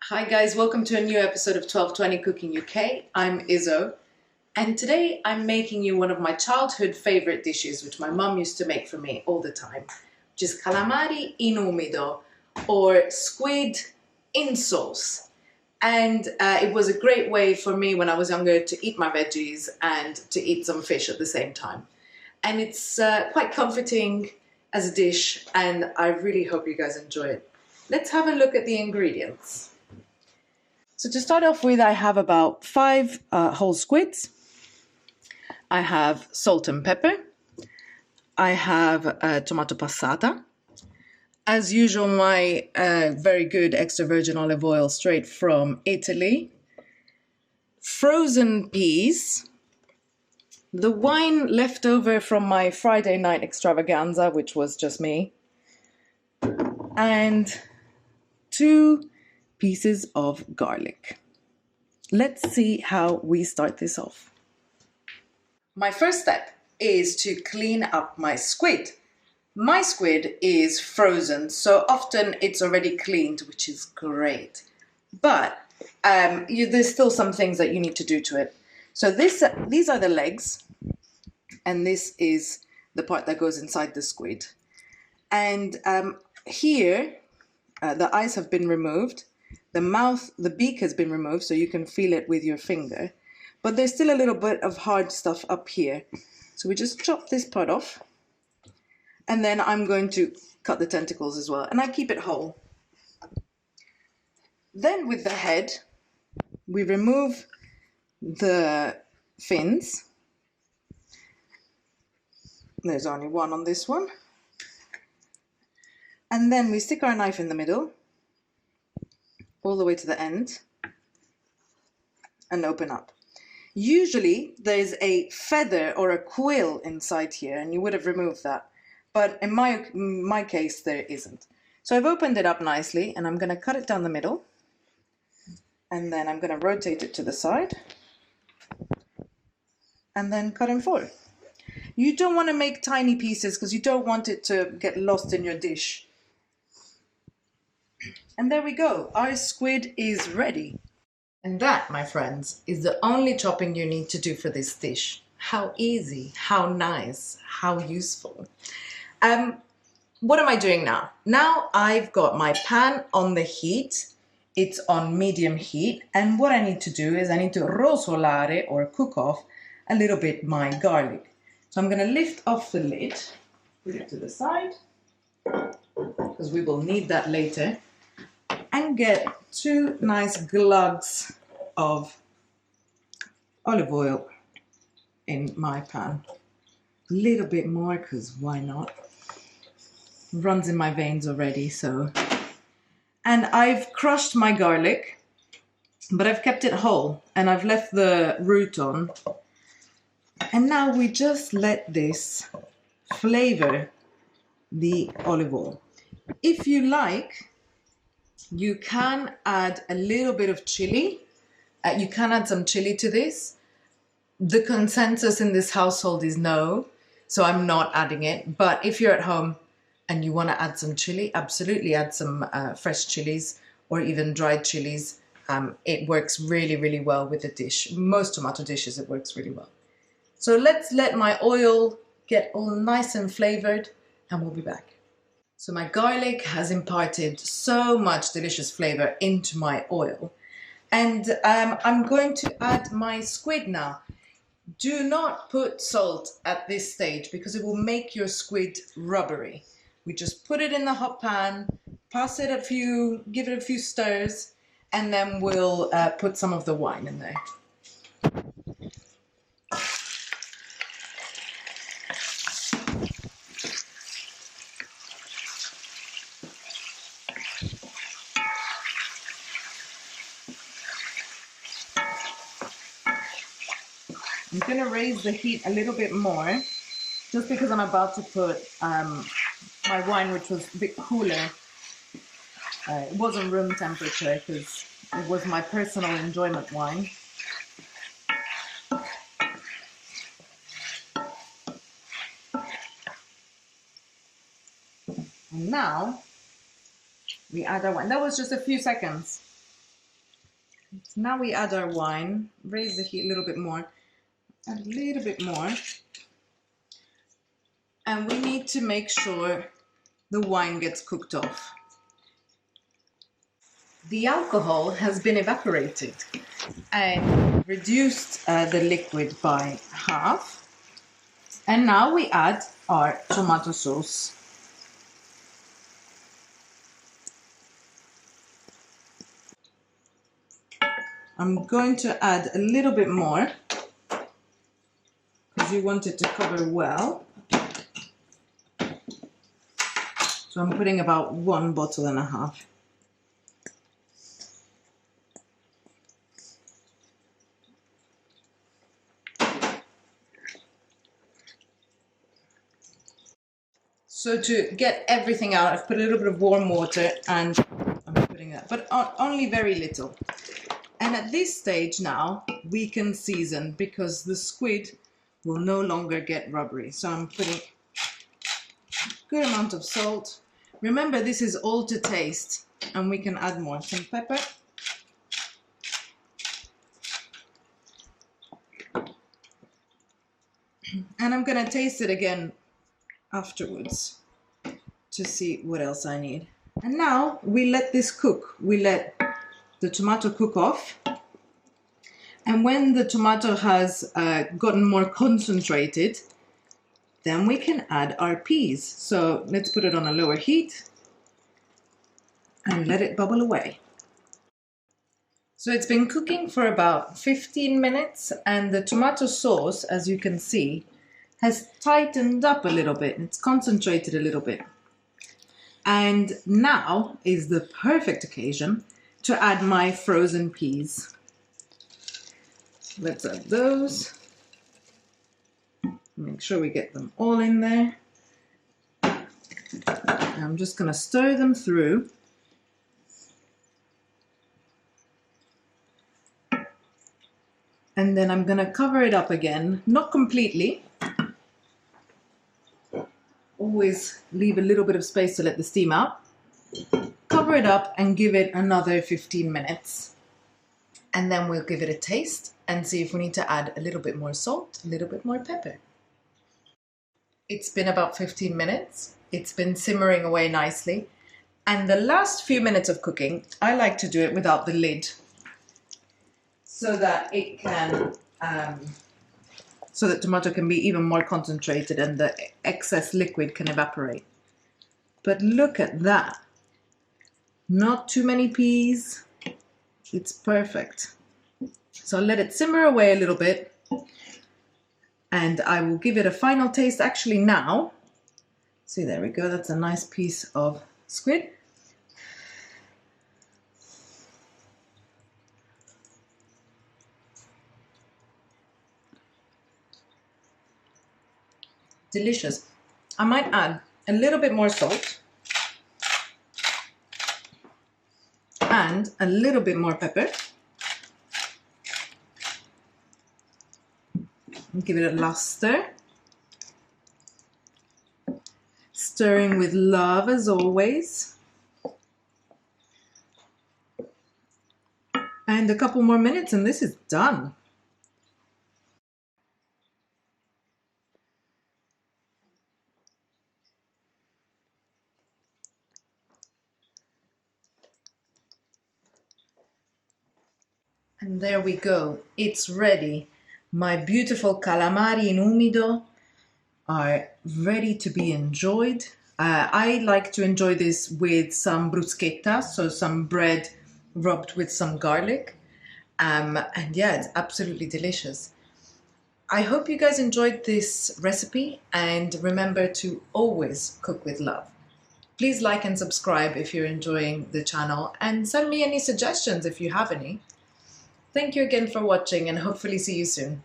Hi guys, welcome to a new episode of 1220 Cooking UK. I'm Izzo, and today I'm making you one of my childhood favorite dishes, which my mum used to make for me all the time, which is calamari in umido, or squid in sauce. And it was a great way for me when I was younger to eat my veggies and to eat some fish at the same time. And it's quite comforting as a dish, and I really hope you guys enjoy it. Let's have a look at the ingredients. So to start off with, I have about 5 whole squids. I have salt and pepper. I have tomato passata. As usual, my very good extra virgin olive oil straight from Italy. Frozen peas. The wine left over from my Friday night extravaganza, which was just me. And 2 pieces of garlic. Let's see how we start this off. My first step is to clean up my squid. My squid is frozen, so often it's already cleaned, which is great. But there's still some things that you need to do to it. So these are the legs, and this is the part that goes inside the squid. And here, the eyes have been removed. The mouth, the beak has been removed, so you can feel it with your finger. But there's still a little bit of hard stuff up here. So we just chop this part off. And then I'm going to cut the tentacles as well. And I keep it whole. Then with the head, we remove the fins. There's only one on this one. And then we stick our knife in the middle, all the way to the end, and open up. Usually there's a feather or a quill inside here, and you would have removed that. But in my case, there isn't. So I've opened it up nicely, and I'm going to cut it down the middle. And then I'm going to rotate it to the side. And then cut in 4. You don't want to make tiny pieces because you don't want it to get lost in your dish. And there we go. Our squid is ready. And that, my friends, is the only chopping you need to do for this dish. How easy, how nice, how useful. What am I doing now? Now I've got my pan on the heat. It's on medium heat. And what I need to do is I need to rosolare, or cook off, a little bit my garlic. So I'm going to lift off the lid, put it to the side, because we will need that later. And get 2 nice glugs of olive oil in my pan. A little bit more, because why not? Runs in my veins already, so. And I've crushed my garlic, but I've kept it whole, and I've left the root on. And now we just let this flavor the olive oil. If you like, you can add a little bit of chili. You can add some chili to this. The consensus in this household is no, so I'm not adding it. But if you're at home and you want to add some chili, absolutely add some fresh chilies or even dried chilies. It works really, really well with the dish. Most tomato dishes, it works really well. So let's let my oil get all nice and flavored, and we'll be back. So my garlic has imparted so much delicious flavor into my oil. And I'm going to add my squid now. Do not put salt at this stage because it will make your squid rubbery. We just put it in the hot pan, give it a few stirs, and then we'll put some of the wine in there. I'm going to raise the heat a little bit more, just because I'm about to put my wine, which was a bit cooler. It wasn't room temperature because it was my personal enjoyment wine. And now we add our wine. That was just a few seconds. So now we add our wine, raise the heat a little bit more, add a little bit more. And we need to make sure the wine gets cooked off. The alcohol has been evaporated and reduced the liquid by half. And now we add our tomato sauce. I'm going to add a little bit more because you want it to cover well. So I'm putting about 1.5 bottles. So to get everything out, I've put a little bit of warm water and I'm putting that, but only very little. And at this stage now, we can season because the squid will no longer get rubbery. So I'm putting a good amount of salt. Remember, this is all to taste, and we can add more. Some pepper. And I'm gonna taste it again afterwards to see what else I need. And now we let this cook. We let the tomato cook off. And when the tomato has gotten more concentrated, then we can add our peas. So let's put it on a lower heat and let it bubble away. So it's been cooking for about 15 minutes and the tomato sauce, as you can see, has tightened up a little bit. It's concentrated a little bit. And now is the perfect occasion to add my frozen peas. Let's add those. Make sure we get them all in there. I'm just going to stir them through. And then I'm going to cover it up again, not completely. Always leave a little bit of space to let the steam out. Cover it up and give it another 15 minutes. And then we'll give it a taste and see if we need to add a little bit more salt, a little bit more pepper. It's been about 15 minutes. It's been simmering away nicely. And the last few minutes of cooking, I like to do it without the lid so that it can, so that tomato can be even more concentrated and the excess liquid can evaporate. But look at that. Not too many peas. It's perfect. So I'll let it simmer away a little bit and I will give it a final taste actually now. See, there we go. That's a nice piece of squid. Delicious. I might add a little bit more salt and a little bit more pepper. Give it a last stir. Stirring with love as always. And a couple more minutes and this is done. And there we go. It's ready. My beautiful calamari in umido are ready to be enjoyed. I like to enjoy this with some bruschetta, so some bread rubbed with some garlic. And yeah, it's absolutely delicious. I hope you guys enjoyed this recipe and remember to always cook with love. Please like and subscribe if you're enjoying the channel and send me any suggestions if you have any. Thank you again for watching and hopefully see you soon.